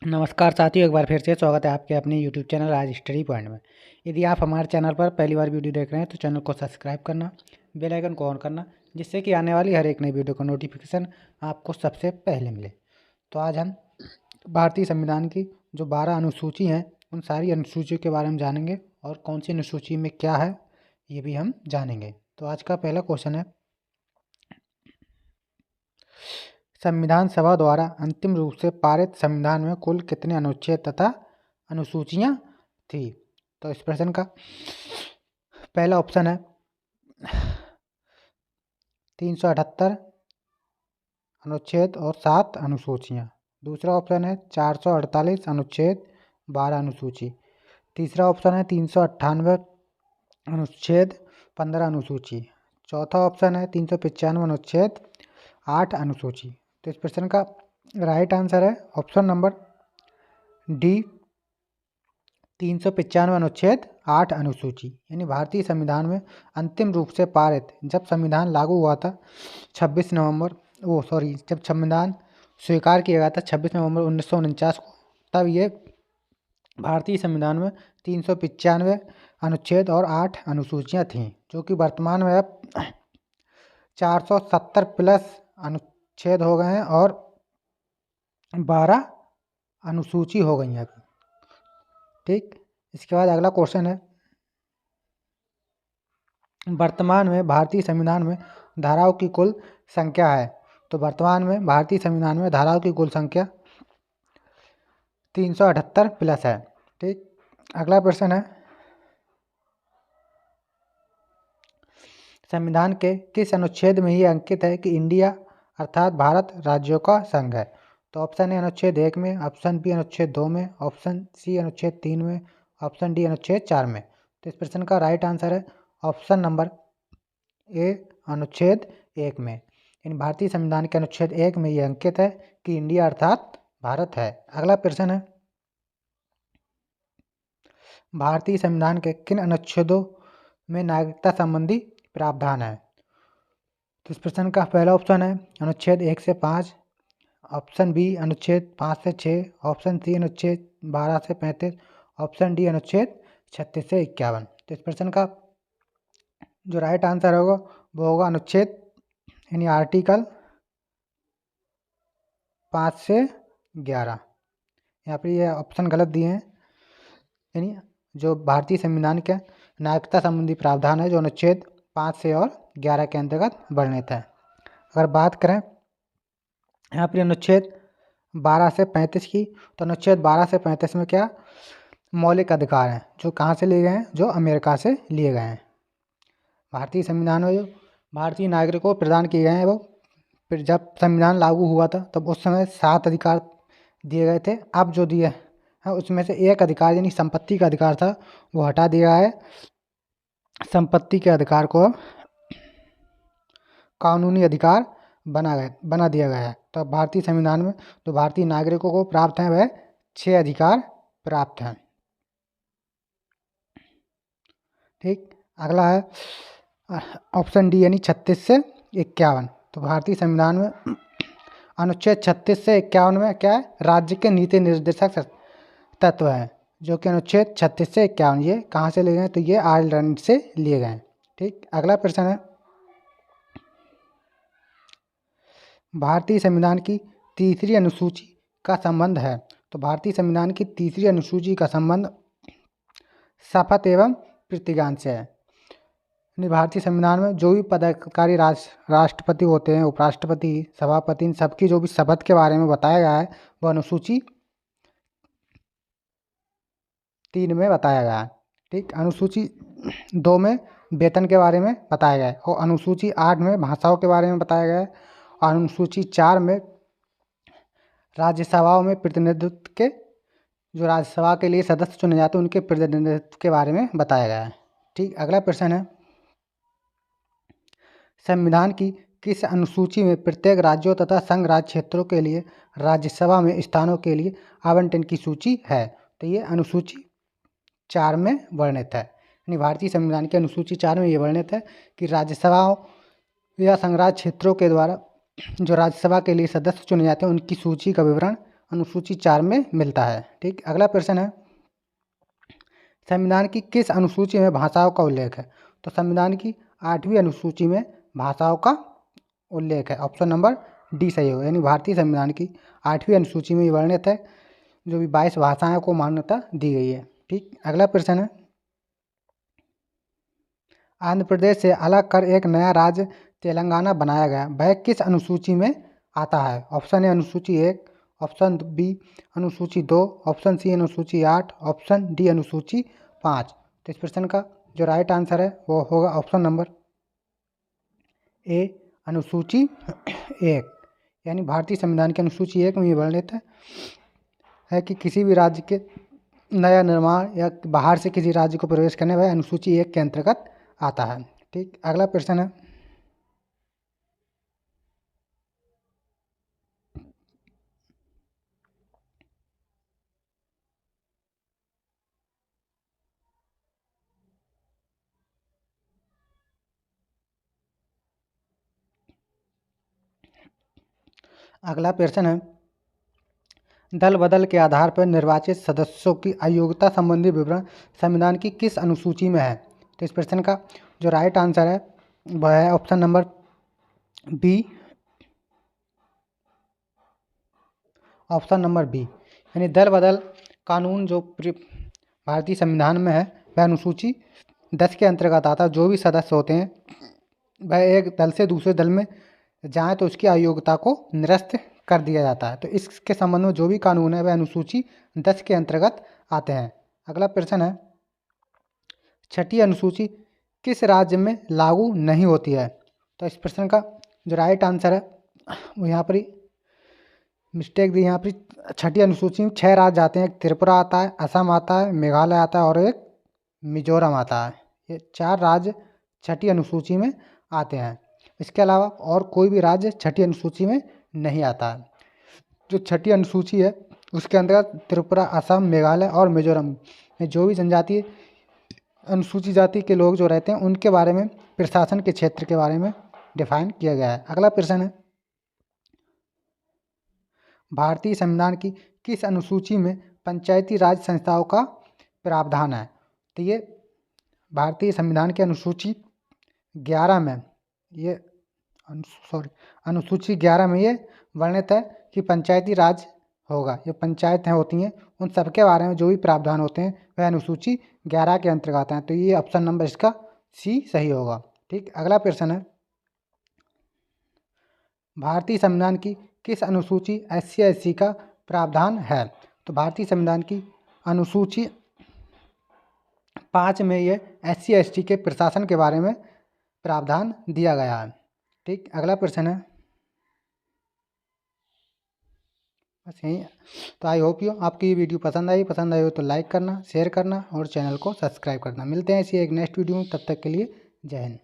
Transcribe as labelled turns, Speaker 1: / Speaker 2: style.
Speaker 1: नमस्कार साथियों, एक बार फिर से स्वागत है आपके अपने YouTube चैनल राज स्टडी पॉइंट में। यदि आप हमारे चैनल पर पहली बार वीडियो देख रहे हैं तो चैनल को सब्सक्राइब करना, बेल आइकन को ऑन करना, जिससे कि आने वाली हर एक नई वीडियो का नोटिफिकेशन आपको सबसे पहले मिले। तो आज हम भारतीय संविधान की जो 12 अनुसूची हैं उन सारी अनुसूचियों के बारे में जानेंगे और कौन सी अनुसूची में क्या है ये भी हम जानेंगे। तो आज का पहला क्वेश्चन है, संविधान सभा द्वारा अंतिम रूप से पारित संविधान में कुल कितने अनुच्छेद तथा अनुसूचियां थी। तो इस प्रश्न का पहला ऑप्शन है 378 अनुच्छेद और 7 अनुसूचियां। दूसरा ऑप्शन है 448 अनुच्छेद 12 अनुसूची। तीसरा ऑप्शन है 398 अनुच्छेद 15 अनुसूची। चौथा ऑप्शन है 395 अनुच्छेद 8 अनुसूची। तो इस प्रश्न का राइट आंसर है ऑप्शन नंबर डी, 395 अनुच्छेद 8 अनुसूची। यानी भारतीय संविधान में अंतिम रूप से पारित जब संविधान लागू हुआ था 26 नवंबर जब संविधान स्वीकार किया गया था 26 नवंबर 1949 को, तब ये भारतीय संविधान में 395 अनुच्छेद और 8 अनुसूचियां थीं, जो कि वर्तमान में अब 470 प्लस अनुच्छेद हो गए हैं और 12 अनुसूची हो गई हैं। ठीक, इसके बाद अगला क्वेश्चन है, वर्तमान में भारतीय संविधान में धाराओं की कुल संख्या है। तो वर्तमान में भारतीय संविधान में धाराओं की कुल संख्या 378 प्लस है। ठीक, अगला प्रश्न है, संविधान के किस अनुच्छेद में ये अंकित है कि इंडिया अर्थात भारत राज्यों का संघ है। तो ऑप्शन ए अनुच्छेद 1 में, ऑप्शन बी अनुच्छेद 2 में, ऑप्शन सी अनुच्छेद 3 में, ऑप्शन डी अनुच्छेद 4 में। तो इस प्रश्न का राइट आंसर है ऑप्शन नंबर ए अनुच्छेद 1 में। यानी भारतीय संविधान के अनुच्छेद 1 में ये अंकित है कि इंडिया अर्थात भारत है। अगला प्रश्न है, भारतीय संविधान के किन अनुच्छेदों में नागरिकता संबंधी प्रावधान है। तो इस प्रश्न का पहला ऑप्शन है अनुच्छेद 1 से 5, ऑप्शन बी अनुच्छेद 5 से 6, ऑप्शन सी अनुच्छेद 12 से 35, ऑप्शन डी अनुच्छेद 36 से 51। तो इस प्रश्न का जो राइट आंसर होगा वो होगा अनुच्छेद यानी आर्टिकल 5 से 11। यहाँ पर ये ऑप्शन गलत दिए हैं, यानी जो भारतीय संविधान के नागरिकता संबंधी प्रावधान है जो अनुच्छेद 5 से और 11 के अंतर्गत वर्णित है। अगर बात करें यहाँ पर अनुच्छेद 12 से 35 की, तो अनुच्छेद 12 से 35 में क्या मौलिक अधिकार हैं जो कहाँ से लिए गए हैं, जो अमेरिका से लिए गए हैं। भारतीय संविधान में जो भारतीय नागरिकों को प्रदान किए गए हैं वो फिर जब संविधान लागू हुआ था तब उस समय 7 अधिकार दिए गए थे। अब जो दिए हैं उसमें से एक अधिकार यानी संपत्ति का अधिकार था वो हटा दिया है। संपत्ति के अधिकार को कानूनी अधिकार बना दिया गया है। तो भारतीय संविधान में तो भारतीय नागरिकों को प्राप्त हैं वह 6 अधिकार प्राप्त हैं। ठीक, अगला है ऑप्शन डी यानी 36 से 51। तो भारतीय संविधान में अनुच्छेद 36 से 51 में क्या है, राज्य के नीति निर्देशक तत्व है, जो कि अनुच्छेद 36 से 51 ये कहाँ से लिए गए, तो ये आयरलैंड से लिए गए। ठीक, अगला प्रश्न है, भारतीय संविधान की तीसरी अनुसूची का संबंध है। तो भारतीय संविधान की तीसरी अनुसूची का संबंध शपथ एवं प्रतिज्ञा से है। भारतीय संविधान में जो भी पदाधिकारी राष्ट्रपति होते हैं, उपराष्ट्रपति, सभापति, इन सबकी जो भी शपथ के बारे में बताया गया है वो अनुसूची 3 में बताया गया है। ठीक, अनुसूची 2 में वेतन के बारे में बताया गया है और अनुसूची 8 में भाषाओं के बारे में बताया गया है और अनुसूची 4 में राज्यसभाओं में प्रतिनिधित्व के जो राज्यसभा के लिए सदस्य चुने जाते हैं उनके प्रतिनिधित्व के बारे में बताया गया है। ठीक, अगला प्रश्न है, संविधान की किस अनुसूची में प्रत्येक राज्यों तथा संघ राज्य क्षेत्रों के लिए राज्यसभा में स्थानों के लिए आवंटन की सूची है। तो ये अनुसूची 4 में वर्णित है। यानी भारतीय संविधान की अनुसूची 4 में ये वर्णित है कि राज्यसभाओं या संघ राज्य क्षेत्रों के द्वारा जो राज्यसभा के लिए सदस्य चुने जाते हैं उनकी सूची का विवरण अनुसूची 4 में मिलता है। ठीक, अगला प्रश्न है, संविधान की किस अनुसूची में भाषाओं का उल्लेख है? तो संविधान की 8वीं अनुसूची में भाषाओं का उल्लेख है। ऑप्शन नंबर डी सही होगा, यानी भारतीय संविधान की 8वीं अनुसूची में ये वर्णित है, जो भी 22 भाषाओं को मान्यता दी गई है। ठीक, अगला प्रश्न है, आंध्र प्रदेश से अलग कर एक नया राज्य तेलंगाना बनाया गया, वह किस अनुसूची में आता है? ऑप्शन ए अनुसूची 1, ऑप्शन बी अनुसूची 2, ऑप्शन सी अनुसूची 8, ऑप्शन डी अनुसूची 5। तो इस प्रश्न का जो राइट आंसर है वो होगा ऑप्शन नंबर ए अनुसूची 1, यानी भारतीय संविधान की अनुसूची 1 में ये वर्णित है कि किसी भी राज्य के नया निर्माण या बाहर से किसी राज्य को प्रवेश करने वह अनुसूची 1 के अंतर्गत आता है। ठीक, अगला प्रश्न है, अगला प्रश्न है, दल बदल के आधार पर निर्वाचित सदस्यों की अयोग्यता संबंधी विवरण संविधान की किस अनुसूची में है? तो इस प्रश्न का जो राइट आंसर है वह है option number B, option number B, यानी दल बदल कानून जो भारतीय संविधान में है वह अनुसूची 10 के अंतर्गत आता है। जो भी सदस्य होते हैं वह एक दल से दूसरे दल में जाए तो उसकी अयोग्यता को निरस्त कर दिया जाता है। तो इसके संबंध में जो भी कानून है वह अनुसूची 10 के अंतर्गत आते हैं। अगला प्रश्न है, छठी अनुसूची किस राज्य में लागू नहीं होती है? तो इस प्रश्न का जो राइट आंसर है वो यहाँ पर मिस्टेक दी। यहाँ पर छठी अनुसूची में 6 राज्य आते हैं, एक त्रिपुरा आता है, असम आता है, मेघालय आता है और एक मिजोरम आता है। ये 4 राज्य छठी अनुसूची में आते हैं। इसके अलावा और कोई भी राज्य छठी अनुसूची में नहीं आता है। जो छठी अनुसूची है उसके अंतर्गत त्रिपुरा, असम, मेघालय और मिजोरम में जो भी जनजातीय अनुसूची जाति के लोग जो रहते हैं उनके बारे में प्रशासन के क्षेत्र के बारे में डिफाइन किया गया है। अगला प्रश्न है, भारतीय संविधान की किस अनुसूची में पंचायती राज संस्थाओं का प्रावधान है? तो ये भारतीय संविधान की अनुसूची 11 में ये अनुसूची 11 में ये वर्णित है कि पंचायती राज होगा। ये पंचायतें होती हैं उन सबके बारे में जो भी प्रावधान होते हैं वह अनुसूची 11 के अंतर्गत आते हैं। तो ये ऑप्शन नंबर इसका सी सही होगा। ठीक, अगला प्रश्न है, भारतीय संविधान की किस अनुसूची SC/ST का प्रावधान है? तो भारतीय संविधान की अनुसूची 5 में ये SC/ST के प्रशासन के बारे में प्रावधान दिया गया है। ठीक, अगला प्रश्न है, बस यही। तो आई होप यू आपकी ये वीडियो पसंद आई हो तो लाइक करना, शेयर करना और चैनल को सब्सक्राइब करना। मिलते हैं इसी एक नेक्स्ट वीडियो में, तब तक के लिए जय हिंद।